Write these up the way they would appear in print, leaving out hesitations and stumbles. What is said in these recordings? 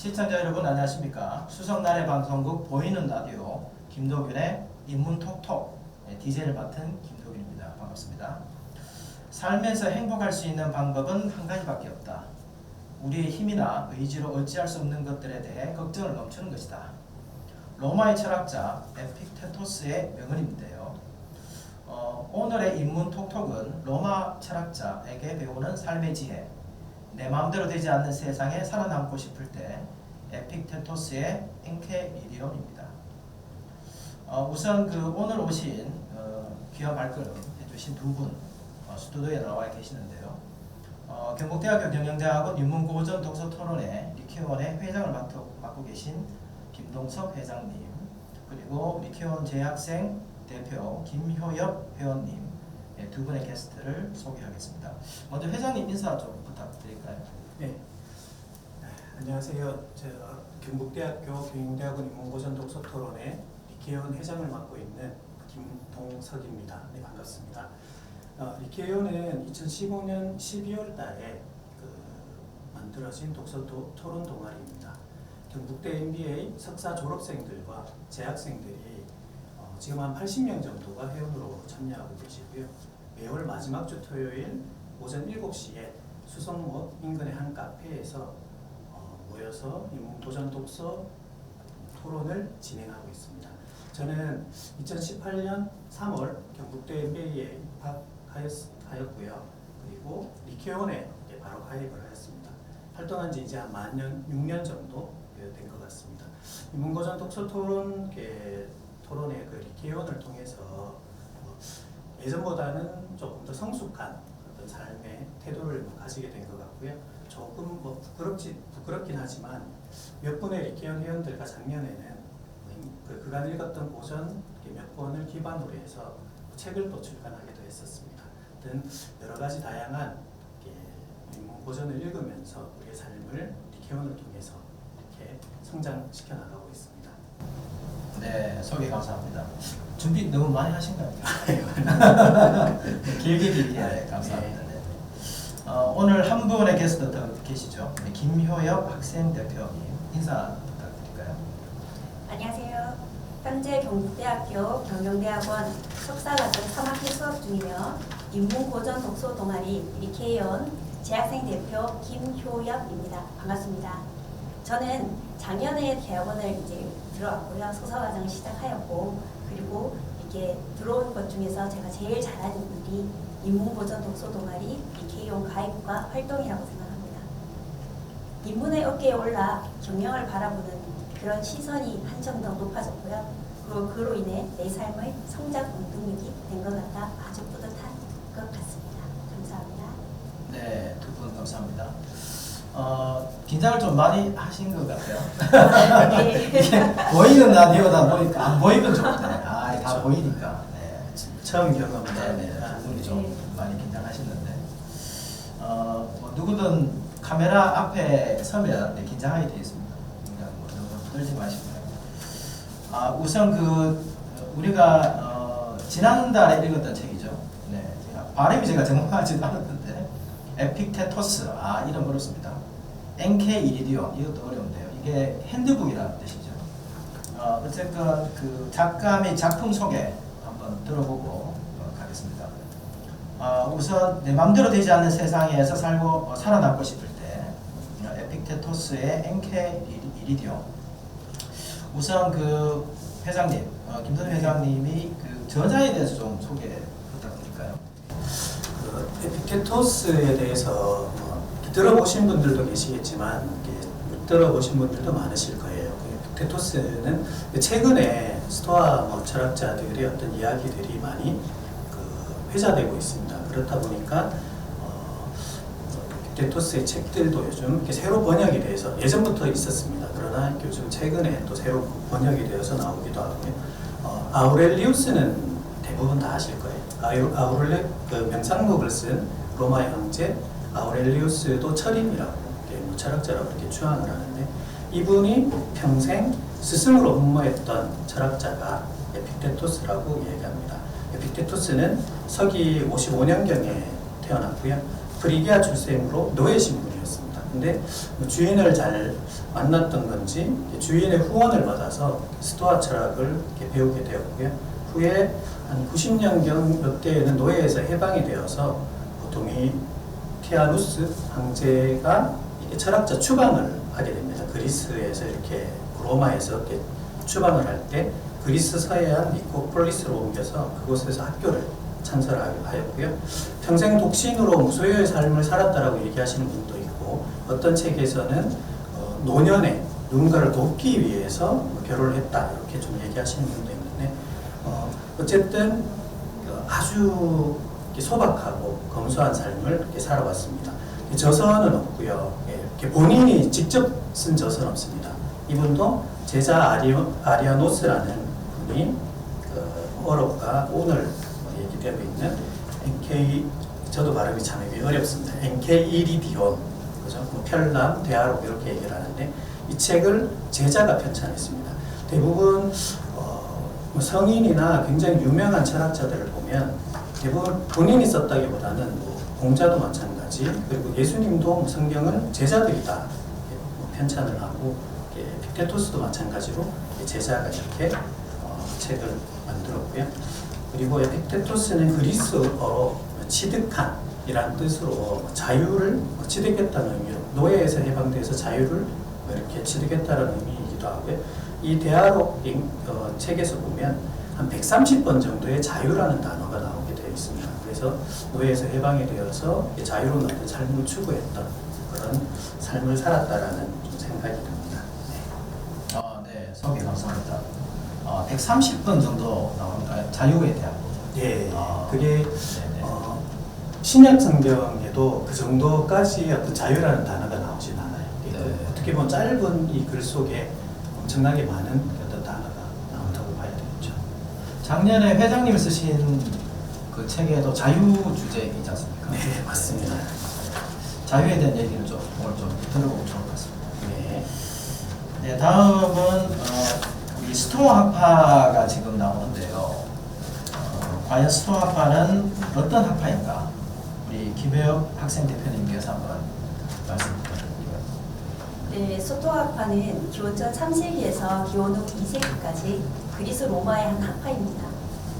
시청자 여러분 안녕하십니까. 수성날의 방송국 보이는 라디오 김도균의 인문톡톡 DJ를 맡은 김도균입니다. 반갑습니다. 삶에서 행복할 수 있는 방법은 한 가지밖에 없다. 우리의 힘이나 의지로 어찌할 수 없는 것들에 대해 걱정을 멈추는 것이다. 로마의 철학자 에픽테토스의 명언인데요. 오늘의 인문톡톡은 로마 철학자에게 배우는 삶의 지혜, 내 마음대로 되지 않는 세상에 살아남고 싶을 때 에픽테토스의 엔케이디론입니다. 우선 오늘 오신 귀한 발걸음 해주신 두 분 스튜디오에 나와 계시는데요. 경북대학교 경영대학원 인문고전 독서토론회 리케온의 회장을 맡고 계신 김동석 회장님, 그리고 리케온 재학생 대표 김효엽 회원님 두 분의 게스트를 소개하겠습니다. 먼저 회장님 인사 좀 부탁드릴까요? 네. 안녕하세요. 제가 경북대학교 경영대학원 인문고전 독서토론회 리케온 회장을 맡고 있는 김동석입니다. 네, 반갑습니다. 리케온은 2015년 12월 달에 만들어진 독서토론 동아리입니다. 경북대 MBA 석사 졸업생들과 재학생들이 지금 한 80명 정도가 회원으로 참여하고 계시고요. 매월 마지막 주 토요일 오전 7시에 수성못 인근의 한 카페에서 모여서 인문고전 독서 토론을 진행하고 있습니다. 저는 2018년 3월 경북대 MBA에 입학하였고요. 그리고 리케온에 바로 가입을 하였습니다. 활동한 지 이제 한 만 6년 정도 된 것 같습니다. 인문고전 독서 토론의 리케온을 통해서 예전보다는 조금 더 성숙한 어떤 삶의 태도를 가지게 된 것 같고요. 조금 부끄럽긴 하지만 몇 분의 리케온 회원들과 작년에는 그간 읽었던 고전 몇 권을 기반으로 해서 책을 또 출간하기도 했었습니다. 등 여러 가지 다양한 고전을 읽으면서 우리의 삶을 리케온을 통해서 이렇게 성장시켜 나가고 있습니다. 네, 소개 감사합니다. 준비 너무 많이 하신 거 아니에요? 길게 네, 감사합니다. 네. 오늘 한 분의 게스트 더 계시죠? 네, 김효엽 학생 대표님 인사 부탁드릴까요? 안녕하세요. 현재 경북대학교 경영대학원 석사과정 3학기 수업 중이며 인문고전 독서 동아리 리케온 재학생 대표 김효엽입니다. 반갑습니다. 저는 작년에 대학원을 이제 들어왔고요. 석사과정을 시작하였고, 그리고 이게 들어온 것 중에서 제가 제일 잘하는 일이 인문고전 독서 동아리 리케온 가입과 활동이라고 생각합니다. 인문의 어깨에 올라 경영을 바라보는 그런 시선이 한층 더 높아졌고요. 그리고 그로 인해 내 삶의 성장 원동력이 된 것 같아 아주 뿌듯한 것 같습니다. 감사합니다. 네, 두 분 감사합니다. 긴장을 좀 많이 하신 것 같아요. 네. 보이는 라디오다 보니까 안 보이면 좋네. 다 보이니까. 네. 처음 경험은 네, 두 분이 좀 많이 긴장하시는데 누구든 카메라 앞에 서면 긴장하게 되어 있습니다. 너무 떨지 마시고요. 우선 우리가 지난달에 읽었던 책이죠. 네, 발음이 제가 정확하지도 않았는데 에픽테토스, 이름 어렵습니다. 엔케이디론, 이것도 어려운데요. 이게 핸드북이라는 뜻이죠. 어쨌건 그 작가 및 작품 소개 한번 들어보고 가겠습니다. 우선 내 맘대로 되지 않는 세상에서 살아남고 싶을 때 에픽테토스의 엔케이디론. 우선 회장님, 김선우 회장님이 저자에 대해서 좀 소개 부탁드릴까요? 에픽테토스에 대해서 들어보신 분들도 계시겠지만 못 들어보신 분들도 많으실 거예요. 에픽테토스는 최근에 스토아 철학자들의 어떤 이야기들이 많이 회자되고 있습니다. 그렇다 보니까 에픽테토스의 책들도 요즘 새로 번역이 돼서 예전부터 있었습니다. 그러나 요즘 최근에 또 새로 번역이 되어서 나오기도 하고요. 아우렐리우스는 대부분 다 아실 거예요. 명상록을 쓴 로마의 황제 아우렐리우스도 철인이라고 철학자라고 이렇게 추앙을 하는데, 이분이 평생 스승으로 흠모했던 철학자가 에픽테토스라고 얘기합니다. 에픽테토스는 서기 55년경에 태어났고요. 프리기아 출생으로 노예 신분이었습니다. 근데 주인을 잘 만났던 건지 주인의 후원을 받아서 스토아 철학을 이렇게 배우게 되었고요. 후에 한 90년경 이때에는 노예에서 해방이 되어서 보통 이 티아누스 황제가 이게 철학자 추방을 하게 됩니다. 그리스에서 이렇게 로마에서 이렇게 추방을 할 때 그리스 서해안 니코폴리스로 옮겨서 그곳에서 학교를 창설하였고요. 평생 독신으로 무소유의 삶을 살았다라고 얘기하시는 분도 있고, 어떤 책에서는 노년에 누군가를 돕기 위해서 결혼을 했다 이렇게 좀 얘기하시는 분도 있는데, 어쨌든 아주 소박하고 검소한 삶을 이렇게 살아왔습니다. 저서는 없고요. 이렇게 본인이 직접 쓴 저서는 없습니다. 이분도 제자 아리아노스라는 분이 어록과 오늘 얘기되고 있는 NK, 저도 발음이 참 어렵습니다. NK1디온, 그죠? 편람, 대화록 이렇게 얘기를 하는데, 이 책을 제자가 편찬했습니다. 대부분 성인이나 굉장히 유명한 철학자들을 보면 대부분 본인이 썼다기보다는 공자도 마찬가지, 그리고 예수님도 성경을 제자들이 다 편찬을 하고, 에픽테토스도 마찬가지로 제자가 이렇게 책을 만들었고요. 그리고 에픽테토스는 그리스어로 취득한이란 뜻으로 자유를 취득했다는 의미로, 노예에서 해방돼서 자유를 이렇게 취득했다는 의미이기도 하고요. 이 대화록 책에서 보면 한 130번 정도의 자유라는 단어가 나오게 되어 있습니다. 그래서 노예에서 해방이 되어서 자유로운 어떤 삶을 추구했던 그런 삶을 살았다라는 좀 생각이 듭니다. 네, 소개 감사합니다. 130번 정도 나오니까 자유에 대한. 예, 아, 그게 네네. 신약 성경에도 그 정도까지 어떤 자유라는 단어가 나오진 않아요. 네. 어떻게 보면 짧은 이 글 속에 엄청나게 많은 어떤 단어가 나온다고 봐야 되겠죠. 작년에 회장님이 쓰신 그 책에도 자유 주제이지 않습니까? 네, 맞습니다. 자유에 대한 얘기를 좀 오늘 좀 들어보면 좋을 것 같습니다. 네. 네, 다음은 우리 스토아 학파가 지금 나오는데요. 과연 스토아 학파는 어떤 학파인가? 우리 김혜엽 학생 대표님께서 한번 말씀 부탁드립니다. 네, 스토아 학파는 기원전 3세기에서 기원 후 2세기까지 그리스 로마의 한 학파입니다.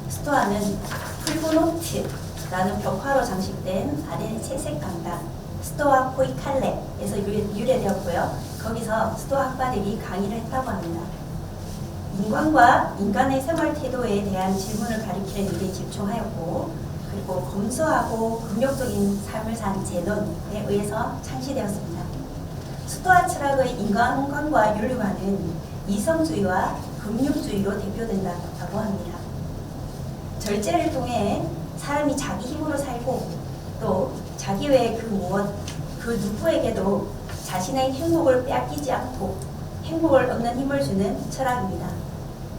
스토아는 풀고노트라는 벽화로 장식된 아덴 채색 강당 스토아 포이칼레에서 유래되었고요. 거기서 스토아 학파들이 강의를 했다고 합니다. 인간과 인간의 생활 태도에 대한 질문을 가리키는 일에 집중하였고, 그리고 검소하고 금욕적인 삶을 산 제논에 의해서 창시되었습니다. 스토아 철학의 인간관과 윤리관은 이성주의와 금욕주의로 대표된다고 합니다. 절제를 통해 사람이 자기 힘으로 살고, 또 자기 외에 그 누구에게도 자신의 행복을 빼앗기지 않고 행복을 얻는 힘을 주는 철학입니다.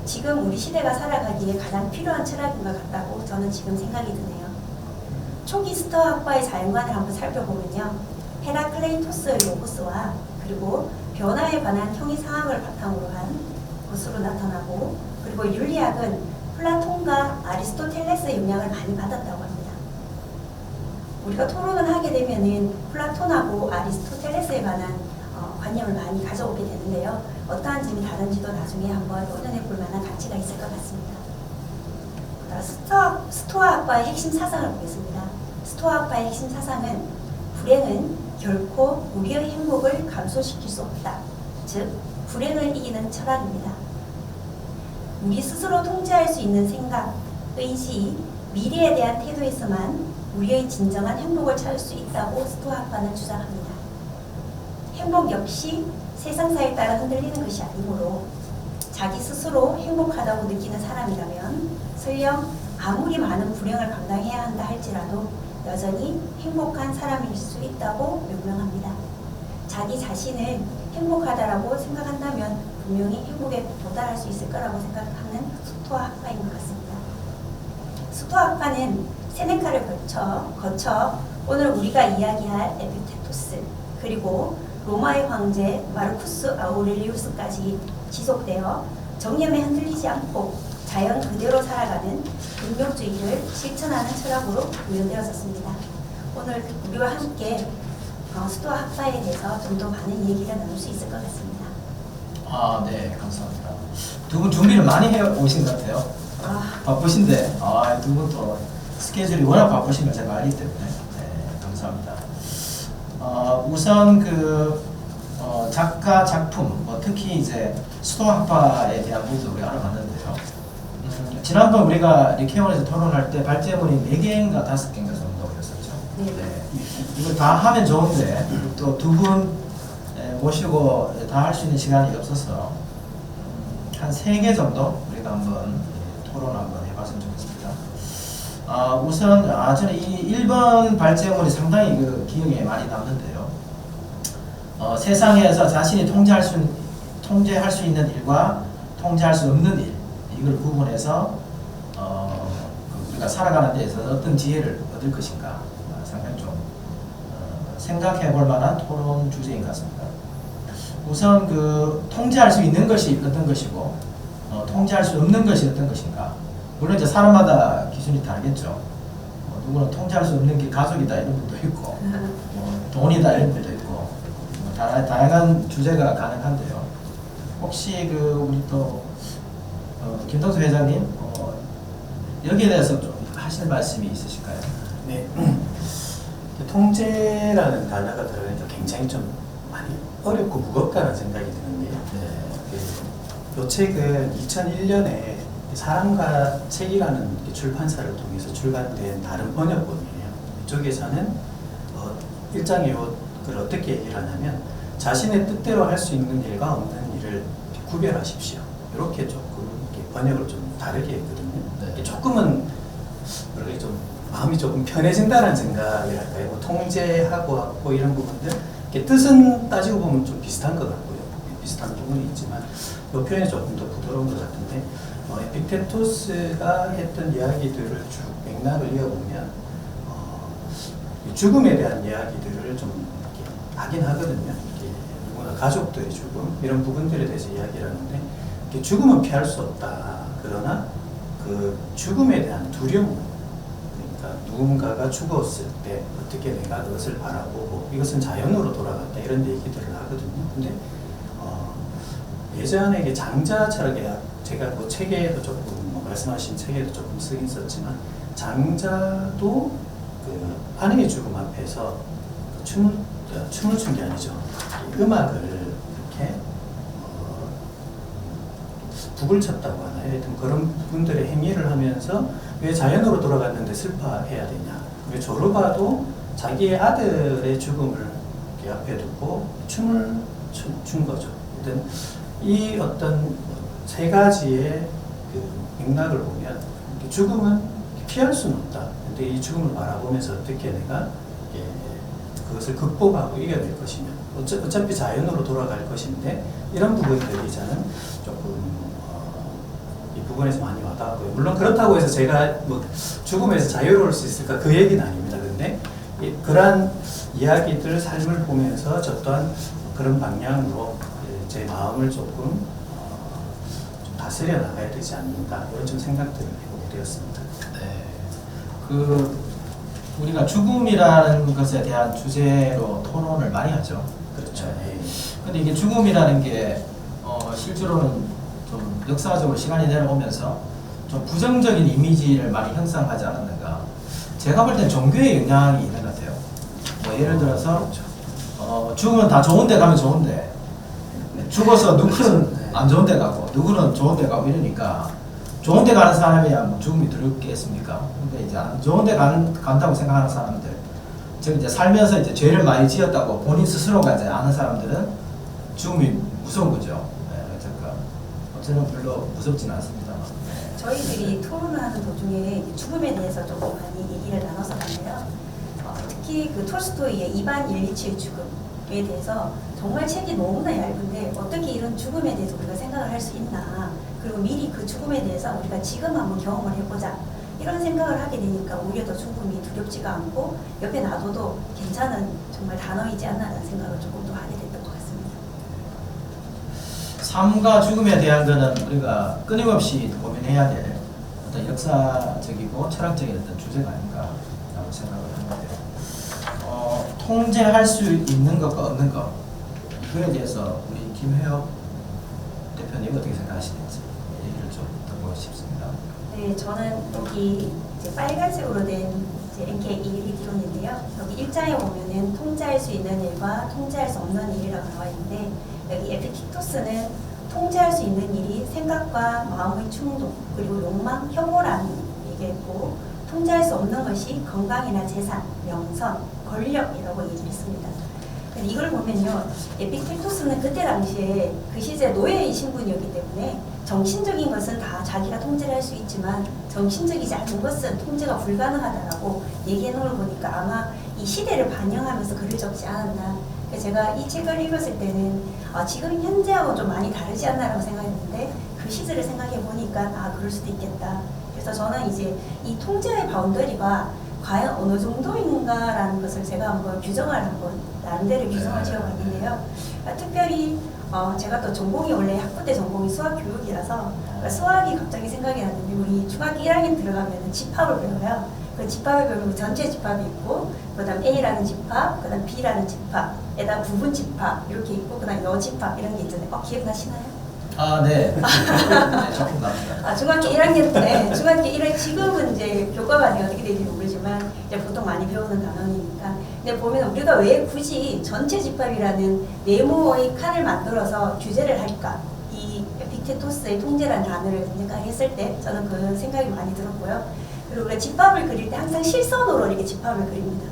지금 우리 시대가 살아가기에 가장 필요한 철학인 것 같다고 저는 지금 생각이 드네요. 초기 스토아 학파의 자연관을 한번 살펴보면요. 헤라클레이토스의 로고스와 그리고 변화에 관한 형이상학을 바탕으로 한 것으로 나타나고, 그리고 윤리학은 플라톤과 아리스토텔레스의 영향을 많이 받았다고 합니다. 우리가 토론을 하게 되면은 플라톤하고 아리스토텔레스에 관한 관념을 많이 가져오게 되는데요. 어떠한 점이 다른지도 나중에 한번 의논해 볼 만한 가치가 있을 것 같습니다. 스토아 학파의 핵심 사상을 보겠습니다. 스토아 학파의 핵심 사상은 불행은 결코 우리의 행복을 감소시킬 수 없다. 즉, 불행을 이기는 철학입니다. 우리 스스로 통제할 수 있는 생각, 의지, 미래에 대한 태도에서만 우리의 진정한 행복을 찾을 수 있다고 스토아 학파는 주장합니다. 행복 역시 세상사에 따라 흔들리는 것이 아니므로 자기 스스로 행복하다고 느끼는 사람이라면 설령 아무리 많은 불행을 감당해야 한다 할지라도 여전히 행복한 사람일 수 있다고 명명합니다. 자기 자신을 행복하다라고 생각한다면 분명히 행복에 도달할 수 있을 거라고 생각하는 스토아 학파인 것 같습니다. 스토아 학파는 세네카를 거쳐 오늘 우리가 이야기할 에픽테토스, 그리고 로마의 황제 마르쿠스 아우렐리우스까지 지속되어 정념에 흔들리지 않고 자연 그대로 살아가는 금욕주의를 실천하는 철학으로 구현되었습니다. 오늘 우리와 함께 수도 학파에 대해서 좀 더 많은 얘기를 나눌 수 있을 것 같습니다. 아, 네, 감사합니다. 두 분 준비를 많이 해 오신 것 같아요. 바쁘신데, 두 분 또 스케줄이 워낙 바쁘신 걸 제가 알기 때문에, 네, 감사합니다. 우선 작가 작품, 특히 이제 수도학파에 대한 부분도 우리가 알아봤는데요. 지난번 우리가 리케온에서 토론할 때 발제문이 4개인가 5개인가 정도였었죠. 네. 이걸 다 하면 좋은데 또 두 분 모시고 다 할 수 있는 시간이 없어서 한 3개 정도 우리가 한번 토론 한번 해봤으면 좋겠습니다. 우선 저는 이 1번 발제문이 상당히 기억에 많이 남는데요. 세상에서 자신이 통제할 수 있는 일과 통제할 수 없는 일, 이걸 구분해서 우리가 살아가는 데 있어서 어떤 지혜를 얻을 것인가, 상당히 좀 생각해 볼 만한 토론 주제인 것 같습니다. 우선 통제할 수 있는 것이 어떤 것이고 통제할 수 없는 것이 어떤 것인가. 물론 이제 사람마다 기준이 다르겠죠. 누구는 통제할 수 없는 게 가족이다 이런 분도 있고 돈이다 이런 분도 있고 다양한 주제가 가능한데요. 혹시 우리 또 김덕수 회장님 여기에 대해서 좀 하실 말씀이 있으실까요? 네. 통제라는 단어가 들어가니까 굉장히 좀 많이 어렵고 무겁다는 생각이 드는데요. 이 책은 2001년에 사람과 책이라는 출판사를 통해서 출간된 다른 번역본이에요. 이쪽에서는 일장의 요를 어떻게 얘기를 하냐면 자신의 뜻대로 할 수 있는 일과 없는 일을 구별하십시오. 이렇게 조금 이렇게 번역을 좀 다르게 했거든요. 네. 조금은 이렇게 좀 마음이 조금 편해진다는 생각이랄까요. 통제하고 이런 부분들 이렇게 뜻은 따지고 보면 좀 비슷한 것 같고요. 비슷한 부분이 있지만 이 표현이 조금 더 부드러운 것 같은데 에픽테토스가 했던 이야기들을 쭉 맥락을 이어보면 죽음에 대한 이야기들을 좀 이렇게 하긴 하거든요. 이렇게 누구나 가족들의 죽음 이런 부분들에 대해서 이야기를 하는데 이렇게 죽음은 피할 수 없다. 그러나 그 죽음에 대한 두려움, 그러니까 누군가가 죽었을 때 어떻게 내가 그것을 바라보고 이것은 자연으로 돌아갔다 이런 얘기들을 하거든요. 근데 예전에 이게 장자 철학에 제가 책에도 조금 말씀하신 책에도 조금 쓰긴 썼지만 장자도 아내의 죽음 앞에서 춤을 춘 게 아니죠. 음악을 이렇게 북을 쳤다고 하나요? 하여튼 그런 분들의 행위를 하면서 왜 자연으로 돌아갔는데 슬퍼해야 되냐? 왜 조르바도 자기의 아들의 죽음을 이렇게 앞에 두고 춤을 춘 거죠. 하여튼 이 어떤 세 가지의 맥락을 보면 죽음은 피할 수는 없다. 근데 이 죽음을 바라보면서 어떻게 내가 그것을 극복하고 이겨낼 것이냐. 어차피 자연으로 돌아갈 것인데 이런 부분들이 저는 조금 이 부분에서 많이 와닿았고요. 물론 그렇다고 해서 제가 죽음에서 자유로울 수 있을까 그 얘기는 아닙니다. 근데 그러한 이야기들 삶을 보면서 저 또한 그런 방향으로 제 마음을 조금 좀 다스려 나가야 되지 않는가 이런 좀 생각들을 해보게 되었습니다. 네. 우리가 죽음이라는 것에 대한 주제로 토론을 많이 하죠. 그렇죠. 근데 이게 죽음이라는 게 실제로는 좀 역사적으로 시간이 내려오면서 좀 부정적인 이미지를 많이 형성하지 않았는가. 제가 볼 땐 종교의 영향이 있는 것 같아요. 예를 들어서 죽으면 다 좋은 데 가면 좋은데 죽어서 누구는 안 좋은 데 가고 누구는 좋은 데 가고 이러니까 좋은 데 가는 사람이야 죽음이 두렵겠습니까? 근데 이제 안 좋은 데 간다고 생각하는 사람들, 즉 이제 살면서 이제 죄를 많이 지었다고 본인 스스로가 이제 아는 사람들은 죽음이 무서운 거죠. 저는 별로 무섭지는 않습니다. 저희들이 토론을 하는 도중에 죽음에 대해서 조금 많이 얘기를 나눠서 봤는데요. 특히 톨스토이의 이반 일리치의 죽음에 대해서 정말 책이 너무나 얇은데 어떻게 이런 죽음에 대해서 우리가 생각을 할 수 있나, 그리고 미리 그 죽음에 대해서 우리가 지금 한번 경험을 해보자 이런 생각을 하게 되니까 오히려 더 죽음이 두렵지가 않고 옆에 놔둬도 괜찮은 정말 단어이지 않나라는 생각을 조금 더 하게 됐던 것 같습니다. 삶과 죽음에 대한 거는 우리가 끊임없이 고민해야 될 어떤 역사적이고 철학적인 어떤 주제가 아닌가라고 생각을 하는데요. 통제할 수 있는 것과 없는 것 이거에 대해서 우리 김혜업 대표님 어떻게 생각하시는지 얘기를 좀 듣고 싶습니다. 네, 저는 여기 이제 빨간색으로 된 이제 NK1 기론인데요. 여기 일장에 보면은 통제할 수 있는 일과 통제할 수 없는 일이라고 나와 있는데 여기 에피틱토스는 통제할 수 있는 일이 생각과 마음의 충동 그리고 욕망, 혐오라는 얘기했고 통제할 수 없는 것이 건강이나 재산, 명성, 권력이라고 얘기했습니다. 근데 이걸 보면요, 에피텍토스는 그때 당시에 그 시대 노예의 신분이었기 때문에 정신적인 것은 다 자기가 통제를 할 수 있지만 정신적이지 않은 것은 통제가 불가능하다라고 얘기해 놓은 걸 보니까 아마 이 시대를 반영하면서 글을 적지 않았나. 그래서 제가 이 책을 읽었을 때는 지금 현재하고 좀 많이 다르지 않나라고 생각했는데 그 시절을 생각해 보니까 그럴 수도 있겠다. 그래서 저는 이제 이 통제의 바운더리가 과연 어느 정도인가라는 것을 제가 한번 나름대로 규정을 지어봤는데요. 특별히 제가 또 전공이 원래 학부 때 전공이 수학 교육이라서 수학이 갑자기 생각이 났는데 우리 중학교 1학년 들어가면 집합을 배워요. 그 집합을 배우면 전체 집합이 있고 그다음 A라는 집합, 그다음 B라는 집합에다 부분 집합 이렇게 있고 그다음 여집합 이런 게 있잖아요. 기억나시나요? 네. 네, 조금 납니다. 중학교 1학년 때, 중학교 1학년, 지금은 이제 교과반이 어떻게 되는지 모르지만, 이제 보통 많이 배우는 단원이니까. 근데 보면 우리가 왜 굳이 전체 집합이라는 네모의 칸을 만들어서 규제를 할까? 이 에피테토스의 통제라는 단어를 생각했을 때, 저는 그 생각이 많이 들었고요. 그리고 우리가 집합을 그릴 때 항상 실선으로 이렇게 집합을 그립니다.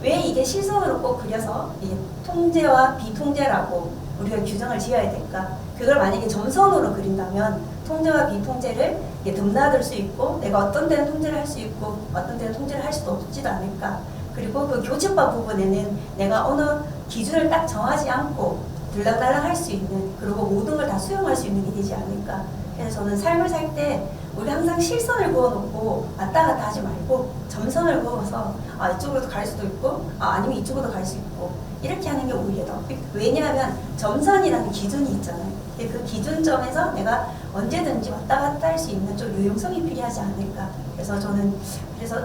왜 이게 실선으로 꼭 그려서 이게 통제와 비통제라고 우리가 규정을 지어야 될까? 그걸 만약에 점선으로 그린다면 통제와 비통제를 드나들 수 있고 내가 어떤 데는 통제를 할 수 있고 어떤 데는 통제를 할 수도 없지도 않을까. 그리고 그 교집합 부분에는 내가 어느 기준을 딱 정하지 않고 들락날락 할 수 있는 그리고 모든 걸 다 수용할 수 있는 게 되지 않을까. 그래서 저는 삶을 살 때 우리 항상 실선을 그어놓고 왔다 갔다 하지 말고 점선을 그어서 이쪽으로도 갈 수도 있고 아니면 이쪽으로도 갈 수 있고 이렇게 하는 게 오히려 더 왜냐하면 점선이라는 기준이 있잖아요. 그 기준점에서 내가 언제든지 왔다 갔다 할 수 있는 좀 유용성이 필요하지 않을까. 그래서 저는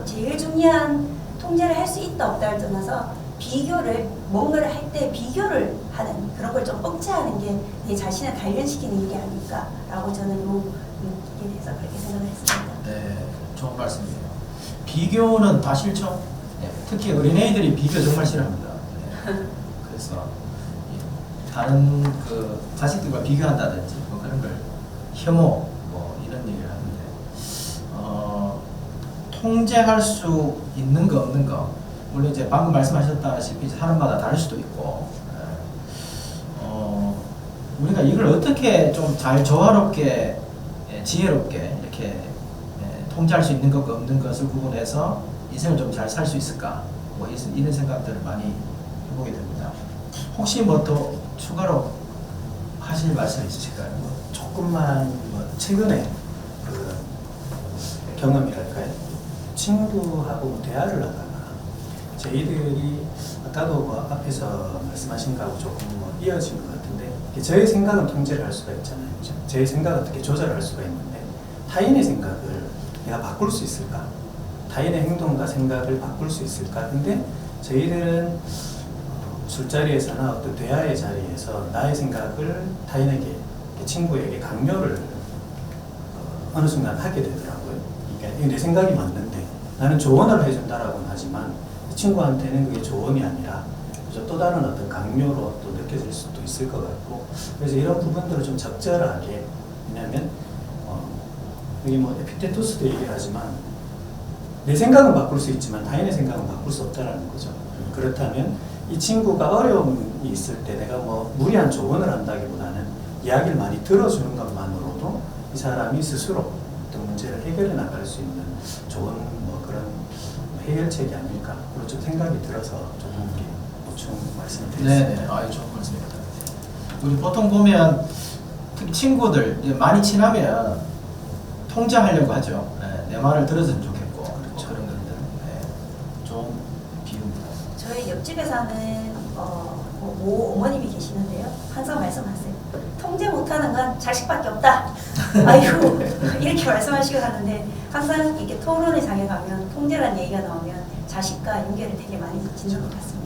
제일 중요한 통제를 할 수 있다 없다를 떠나서 비교를 뭔가를 할 때 비교를 하는 그런 걸 좀 억제하는 게 내 자신을 단련시키는 게 아닐까라고 저는 이에 대해서 그렇게 생각을 했습니다. 네, 좋은 말씀이에요. 비교는 다 싫죠. 네, 특히 어린애들이 비교 정말 싫어합니다. 네, 그래서 다른 그 자식들과 비교한다든지 뭐 그런 걸 혐오 뭐 이런 얘기를 하는데 통제할 수 있는 거 없는 거 물론 이제 방금 말씀하셨다시피 사람마다 다를 수도 있고 우리가 이걸 어떻게 좀 잘 조화롭게 지혜롭게 이렇게 통제할 수 있는 것과 없는 것을 구분해서 인생을 좀 잘 살 수 있을까 뭐 이런 생각들을 많이 해보게 됩니다. 혹시 뭐 또 추가로 하실 말씀 있으실까요? 조금만 최근에 그 경험이랄까요? 친구하고 대화를 하다가 저희들이 아까도 앞에서 말씀하신 거하고 조금 이어진 것 같은데 저의 생각은 통제를 할 수가 있잖아요. 제 생각은 어떻게 조절할 수가 있는데 타인의 생각을 내가 바꿀 수 있을까? 타인의 행동과 생각을 바꿀 수 있을까? 근데 저희들은 술자리에서나 어떤 대화의 자리에서 나의 생각을 타인에게, 친구에게 강요를 어느 순간 하게 되더라고요. 그러니까 내 생각이 맞는데 나는 조언을 해준다라고는 하지만 친구한테는 그게 조언이 아니라 또 다른 어떤 강요로 또 느껴질 수도 있을 것 같고 그래서 이런 부분들을 좀 적절하게 왜냐하면 여기 뭐 에피테토스도 얘기를 하지만 내 생각은 바꿀 수 있지만 타인의 생각은 바꿀 수 없다라는 거죠. 그렇다면 이 친구가 어려움이 있을 때 내가 뭐 무리한 조언을 한다기보다는 이야기를 많이 들어주는 것만으로도 이 사람이 스스로 어떤 문제를 해결해 나갈 수 있는 좋은 뭐 그런 해결책이 아닐까 그런 좀 생각이 들어서 조금 이렇게 보충 말씀을 드렸습니다. 네네, 좋은 말씀입니다. 우리 보통 보면 특히 친구들 많이 친하면 통제하려고 하죠. 내 말을 들어줬으면 좋겠고 그렇죠. 그런 것들 좋은 비유입니다. 저희 옆집에 사는 모 어머님이 계시는데요. 항상 말씀하세요. 통제 못하는 건 자식밖에 없다. 아이고 이렇게 말씀하시고 하는데 항상 이렇게 토론의 장에 가면 통제라는 얘기가 나오면 자식과 연결을 되게 많이 짓는 것 같습니다.